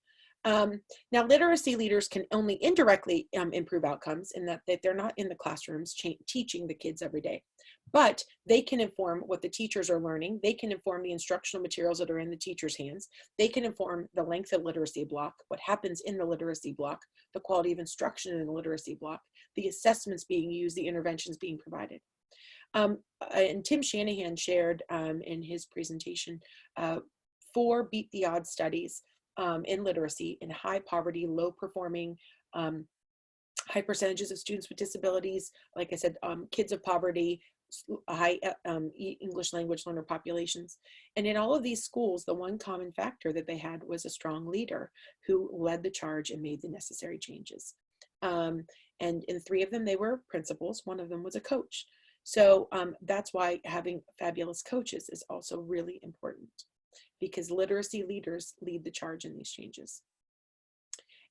Now, literacy leaders can only indirectly improve outcomes in that they're not in the classrooms teaching the kids every day, but they can inform what the teachers are learning. They can inform the instructional materials that are in the teacher's hands. They can inform the length of literacy block, what happens in the literacy block, the quality of instruction in the literacy block, the assessments being used, the interventions being provided. And Tim Shanahan shared in his presentation 4 beat the odds studies in literacy in high poverty, low performing, high percentages of students with disabilities, like I said, kids of poverty, high English language learner populations. And in all of these schools, the one common factor that they had was a strong leader who led the charge and made the necessary changes. And in 3 of them, they were principals. 1 of them was a coach. So that's why having fabulous coaches is also really important, because literacy leaders lead the charge in these changes.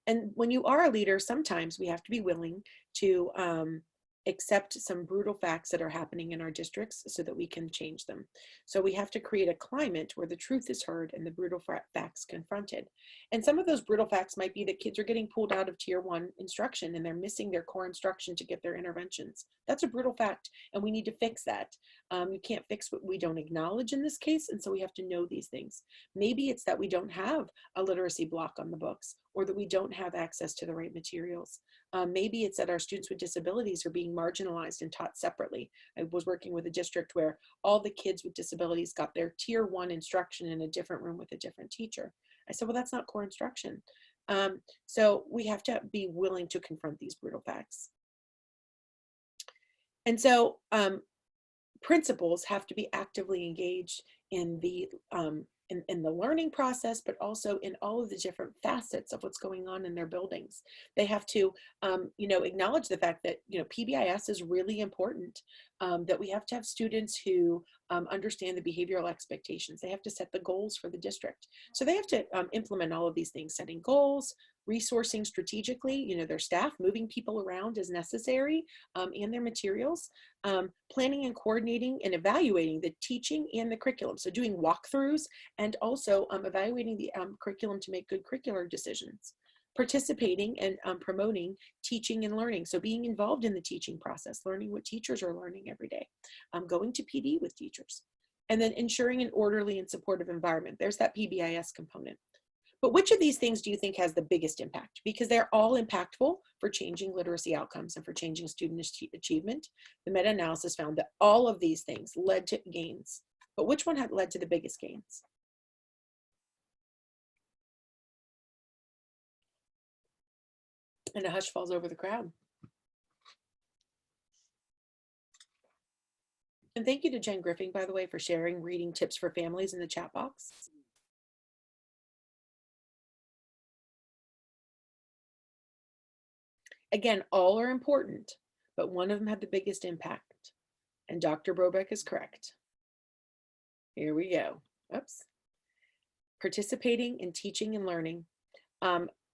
And when you are a leader, sometimes we have to be willing to accept some brutal facts that are happening in our districts so that we can change them. So we have to create a climate where the truth is heard and the brutal facts confronted. And some of those brutal facts might be that kids are getting pulled out of tier 1 instruction and they're missing their core instruction to get their interventions. That's a brutal fact, and we need to fix that. You can't fix what we don't acknowledge in this case, and so we have to know these things. Maybe it's that we don't have a literacy block on the books, or that we don't have access to the right materials. Maybe it's that our students with disabilities are being marginalized and taught separately. I was working with a district where all the kids with disabilities got their tier 1 instruction in a different room with a different teacher. I said, well, that's not core instruction. So we have to be willing to confront these brutal facts. And so principals have to be actively engaged in the learning process, but also in all of the different facets of what's going on in their buildings. They have to, acknowledge the fact that, PBIS is really important, that we have to have students who understand the behavioral expectations. They have to set the goals for the district. So they have to implement all of these things, setting goals, resourcing strategically, their staff, moving people around as necessary, and their materials, planning and coordinating and evaluating the teaching and the curriculum. So doing walkthroughs and also evaluating the curriculum to make good curricular decisions, participating and promoting teaching and learning. So being involved in the teaching process, learning what teachers are learning every day, going to PD with teachers, and then ensuring an orderly and supportive environment. There's that PBIS component. But which of these things do you think has the biggest impact? Because they're all impactful for changing literacy outcomes and for changing student achievement. The meta-analysis found that all of these things led to gains But which one had led to the biggest gains? And a hush falls over the crowd. And thank you to Jen Griffin, by the way, for sharing reading tips for families in the chat box. Again, all are important, but one of them had the biggest impact. And Dr. Brobeck is correct. Here we go. Oops. Participating in teaching and learning.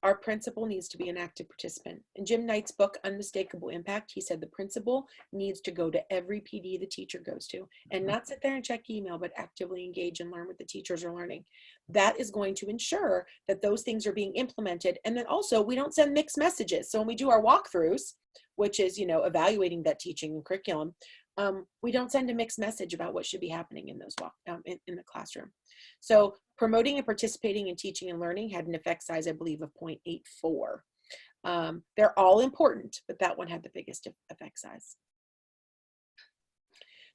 Our principal needs to be an active participant. In Jim Knight's book, Unmistakable Impact, he said the principal needs to go to every PD the teacher goes to and not sit there and check email, but actively engage and learn what the teachers are learning. That is going to ensure that those things are being implemented. And then also we don't send mixed messages. So when we do our walkthroughs, which is, you know, evaluating that teaching and curriculum, we don't send a mixed message about what should be happening in those in the classroom. So promoting and participating in teaching and learning had an effect size, I believe, of 0.84. They're all important, but that one had the biggest effect size.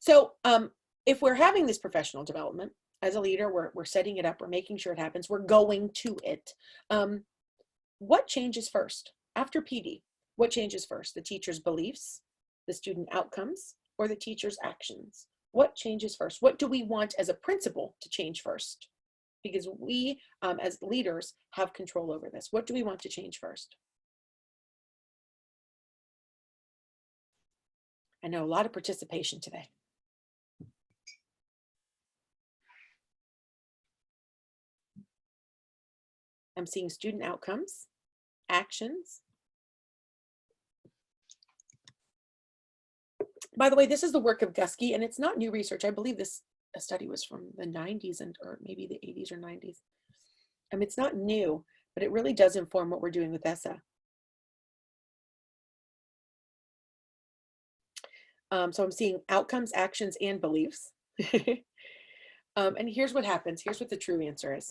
So if we're having this professional development, as a leader, we're setting it up, we're making sure it happens, we're going to it. What changes first? After PD, what changes first? The teacher's beliefs, the student outcomes, or the teacher's actions? What changes first? What do we want as a principal to change first? Because we, as leaders, have control over this. What do we want to change first? I know a lot of participation today. I'm seeing student outcomes, actions. By the way, this is the work of Guskey, and it's not new research. I believe this study was from the 90s or maybe the 80s or 90s. It's not new, but it really does inform what we're doing with ESSA. So I'm seeing outcomes, actions, and beliefs. And here's what happens. Here's what the true answer is.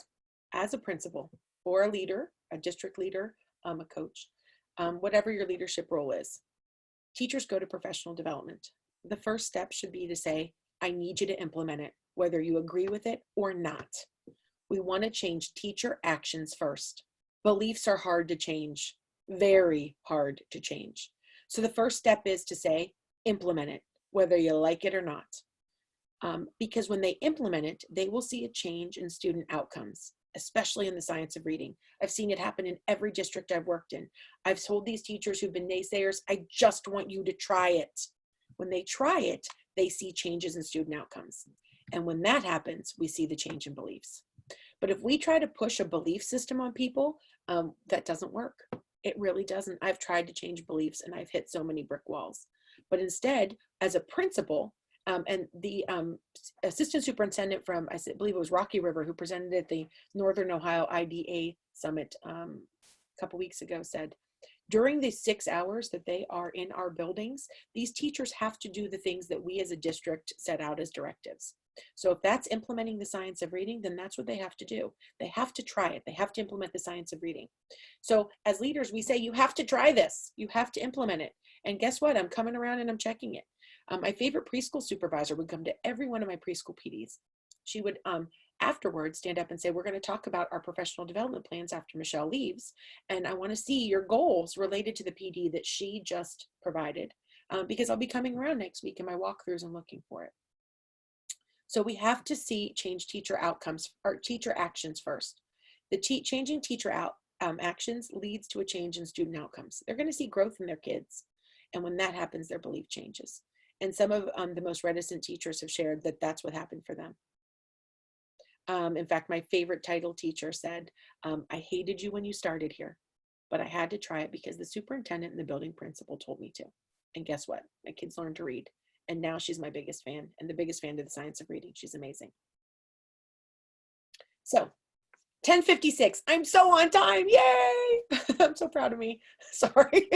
As a principal or a leader, a district leader, a coach, whatever your leadership role is, teachers go to professional development. The first step should be to say, I need you to implement it, whether you agree with it or not. We want to change teacher actions first. Beliefs are hard to change, very hard to change. So the first step is to say, implement it, whether you like it or not. Because when they implement it, they will see a change in student outcomes, especially in the science of reading. I've seen it happen in every district I've worked in. I've told these teachers who've been naysayers, I just want you to try it. When they try it, they see changes in student outcomes. And when that happens, we see the change in beliefs. But if we try to push a belief system on people, that doesn't work. It really doesn't. I've tried to change beliefs and I've hit so many brick walls. But instead, as a principal, and the assistant superintendent from, I believe it was Rocky River, who presented at the Northern Ohio IDA Summit a couple weeks ago, said, during the 6 hours that they are in our buildings, these teachers have to do the things that we as a district set out as directives. So if that's implementing the science of reading, then that's what they have to do. They have to try it. They have to implement the science of reading. So as leaders, we say, you have to try this. You have to implement it. And guess what? I'm coming around and I'm checking it. My favorite preschool supervisor would come to every one of my preschool PDs. She would afterwards stand up and say, we're going to talk about our professional development plans after Michelle leaves. And I want to see your goals related to the PD that she just provided, because I'll be coming around next week in my walkthroughs and looking for it. So we have to change teacher outcomes or teacher actions first. The changing teacher actions leads to a change in student outcomes. They're going to see growth in their kids. And when that happens, their belief changes. And some of the most reticent teachers have shared that that's what happened for them. In fact, my favorite title teacher said, I hated you when you started here, but I had to try it because the superintendent and the building principal told me to. And guess what? My kids learned to read. And now she's my biggest fan and the biggest fan of the science of reading. She's amazing. So 10:56, I'm so on time. Yay. I'm so proud of me. Sorry.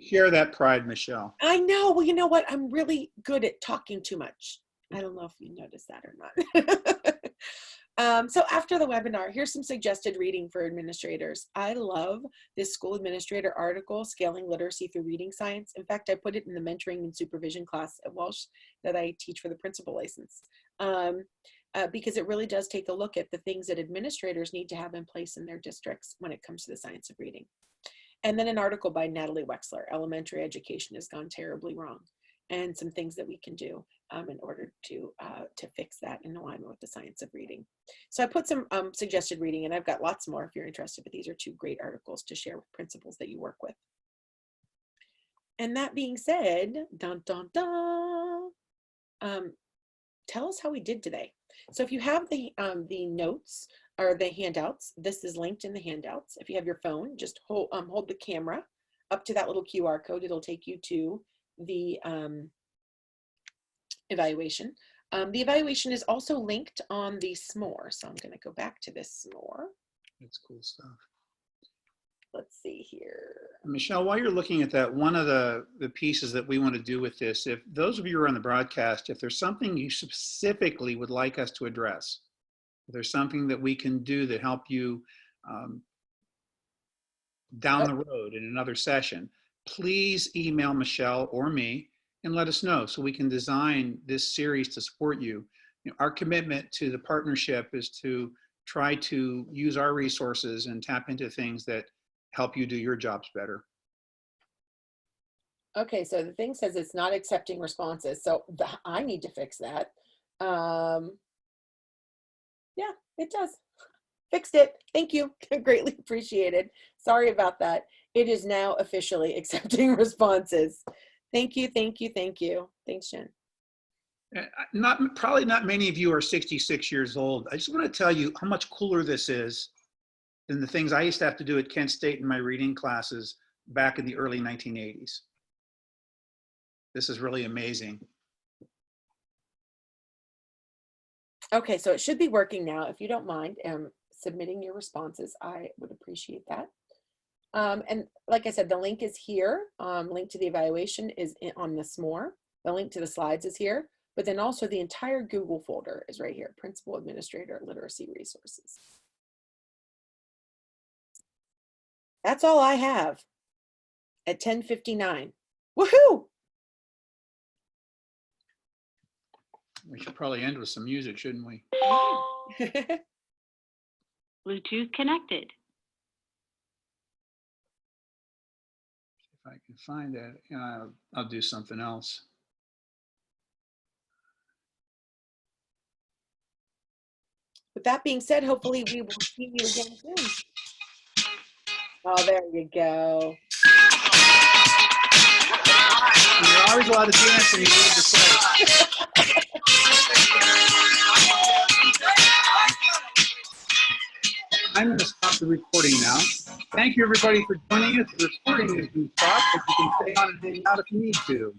Share that pride, Michelle. I know. Well, you know what? I'm really good at talking too much. I don't know if you noticed that or not. So after the webinar, here's some suggested reading for administrators. I love this school administrator article, Scaling Literacy Through Reading Science. In fact, I put it in the mentoring and supervision class at Walsh that I teach for the principal license, because it really does take a look at the things that administrators need to have in place in their districts when it comes to the science of reading. And then an article by Natalie Wexler, Elementary Education Has Gone Terribly Wrong, and some things that we can do in order to fix that in alignment with the science of reading. So I put some suggested reading, and I've got lots more if you're interested, but these are 2 great articles to share with principals that you work with. And that being said, dun, dun, dun, tell us how we did today. So if you have the notes or the handouts, this is linked in the handouts. If you have your phone, just hold the camera up to that little QR code. It'll take you to the evaluation. The evaluation is also linked on the SMORE. So I'm going to go back to this SMORE. That's cool stuff. Let's see here. Michelle, while you're looking at that, one of the pieces that we want to do with this, if those of you who are on the broadcast, if there's something you specifically would like us to address, if there's something that we can do to help you down the road in another session, please email Michelle or me and let us know so we can design this series to support you. Our commitment to the partnership is to try to use our resources and tap into things that help you do your jobs better. Okay, so the thing says it's not accepting responses. So I need to fix that. Yeah, it does. Fixed it. Thank you. Greatly appreciated. Sorry about that. It is now officially accepting responses. Thank you, thank you, thank you. Thanks, Jen. Probably not many of you are 66 years old. I just want to tell you how much cooler this is than the things I used to have to do at Kent State in my reading classes back in the early 1980s. This is really amazing. Okay, so it should be working now. If you don't mind submitting your responses, I would appreciate that. And like I said, the link is here. Link to the evaluation is on the SMORE. The link to the slides is here, but then also the entire Google folder is right here, Principal Administrator Literacy Resources. That's all I have at 10:59. Woohoo! We should probably end with some music, shouldn't we? Bluetooth connected. If I can find that, I'll do something else. With that being said, hopefully we will see you again soon. Oh, there you go. You're always allowed to dance when you leave the site. I'm going to stop the recording now. Thank you, everybody, for joining us. The recording has been stopped, but you can stay on and hang out if you need to.